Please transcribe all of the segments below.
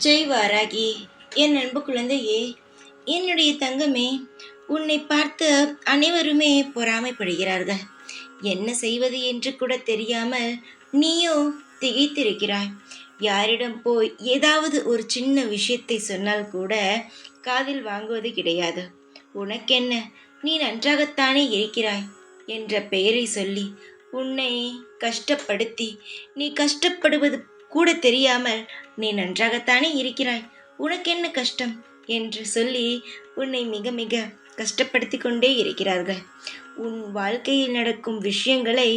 ஜெய் வாராகி, என் அன்பு குழந்தையே, என்னுடைய தங்கமே, உன்னை பார்த்து அனைவருமே பொறாமைப்படுகிறார்கள். என்ன செய்வது என்று கூட தெரியாமல் நீயோ திகைத்திருக்கிறாய். யாரிடம் போய் ஏதாவது ஒரு சின்ன விஷயத்தை சொன்னால் கூட காதில் வாங்குவது கிடையாது. உனக்கென்ன, நீ நன்றாகத்தானே இருக்கிறாய் என்ற பெயரை சொல்லி உன்னை கஷ்டப்படுத்தி, நீ கஷ்டப்படுவது கூட தெரியாமல் நீ நன்றாகத்தானே இருக்கிறாய், உனக்கென்ன கஷ்டம் என்று சொல்லி உன்னை மிக மிக கஷ்டப்படுத்தி கொண்டே இருக்கிறார்கள். உன் வாழ்க்கையில் நடக்கும் விஷயங்களை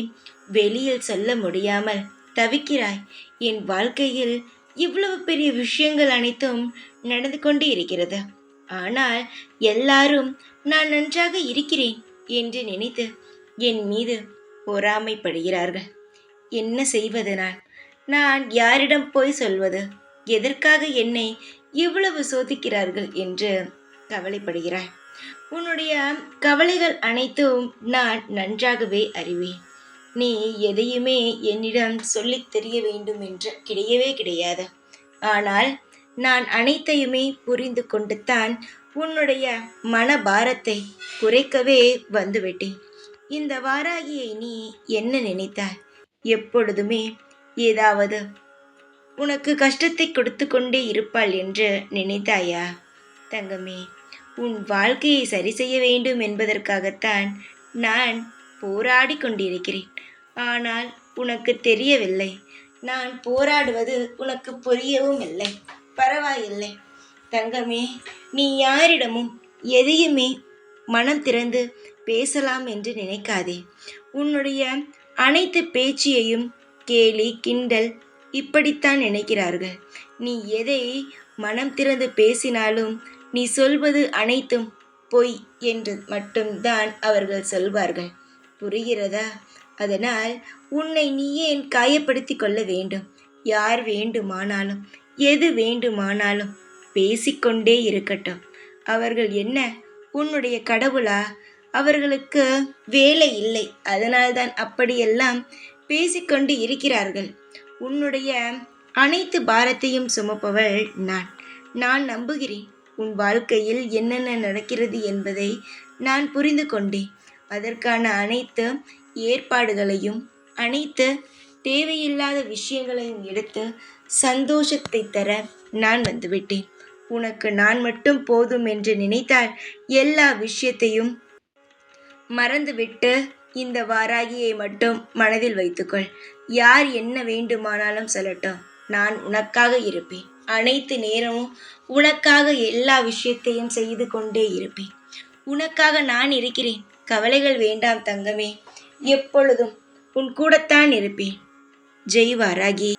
வெளியில் சொல்ல முடியாமல் தவிக்கிறாய். என் வாழ்க்கையில் இவ்வளவு பெரிய விஷயங்கள் அனைத்தும் நடந்து கொண்டே இருக்கிறது. ஆனால் எல்லாரும் நான் நன்றாக இருக்கிறேன் என்று நினைத்து என் மீது பொறாமைப்படுகிறார்கள். என்ன செய்வது? நான் யாரிடம் போய் சொல்வது? எதற்காக என்னை இவ்வளவு சோதிக்கிறார்கள் என்று கவலைப்படுகிறாய். உன்னுடைய கவலைகள் அனைத்தும் நான் நன்றாகவே அறிவேன். நீ எதையுமே என்னிடம் சொல்லித் தெரிய வேண்டும் என்று கிடையாது. ஆனால் நான் அனைத்தையுமே புரிந்து கொண்டு தான் உன்னுடைய மனபாரத்தை குறைக்கவே வந்துவிட்டேன். இந்த வாராகியை நீ என்ன நினைத்தாய்? எப்பொழுதுமே ஏதாவது உனக்கு கஷ்டத்தை கொடுத்து கொண்டே இருப்பாள் என்று நினைத்தாயா? தங்கமே, உன் வாழ்க்கையை சரி செய்ய வேண்டும் என்பதற்காகத்தான் நான் போராடி கொண்டிருக்கிறேன். ஆனால் உனக்கு தெரியவில்லை. நான் போராடுவது உனக்கு புரியவும் இல்லை. பரவாயில்லை தங்கமே, நீ யாரிடமும் எதையுமே மனம் திறந்து பேசலாம் என்று நினைக்காதே. உன்னுடைய அனைத்து பேச்சையும் கேலி கிண்டல் இப்படித்தான் நினைக்கிறார்கள். நீ எதை மனம் திறந்து பேசினாலும் நீ சொல்வது அனைத்தும் பொய் என்று மட்டும்தான் அவர்கள் சொல்வார்கள். புரிகிறதா? அதனால் உன்னை நீ ஏன் காயப்படுத்தி கொள்ள வேண்டும்? யார் வேண்டுமானாலும் எது வேண்டுமானாலும் பேசிக்கொண்டே இருக்கட்டும். அவர்கள் என்ன உன்னுடைய கடவுளா? அவர்களுக்கு வேலை இல்லை, அதனால்தான் அப்படியெல்லாம் பேசிக்கொண்டு இருக்கிறார்கள். உன்னுடைய அனைத்து பாரத்தையும் சுமப்பவள் நான் நம்புகிறேன். உன் வாழ்க்கையில் என்னென்ன நடக்கிறது என்பதை நான் புரிந்து கொண்டேன். அதற்கான அனைத்து ஏற்பாடுகளையும் அனைத்து தேவையில்லாத விஷயங்களையும் எடுத்து சந்தோஷத்தை தர நான் வந்துவிட்டேன். உனக்கு நான் மட்டும் போதும் என்று நினைத்தால் எல்லா விஷயத்தையும் மறந்துவிட்டு இந்த வாராகியை மட்டும் மனதில் வைத்துக்கொள். யார் என்ன வேண்டுமானாலும் சொல்லட்டும், நான் உனக்காக இருப்பேன். அனைத்து நேரமும் உனக்காக எல்லா விஷயத்தையும் செய்து கொண்டே இருப்பேன். உனக்காக நான் இருக்கிறேன். கவலைகள் வேண்டாம் தங்கமே. எப்பொழுதும் உன் கூடத்தான் இருப்பேன். ஜெய் வாராகி.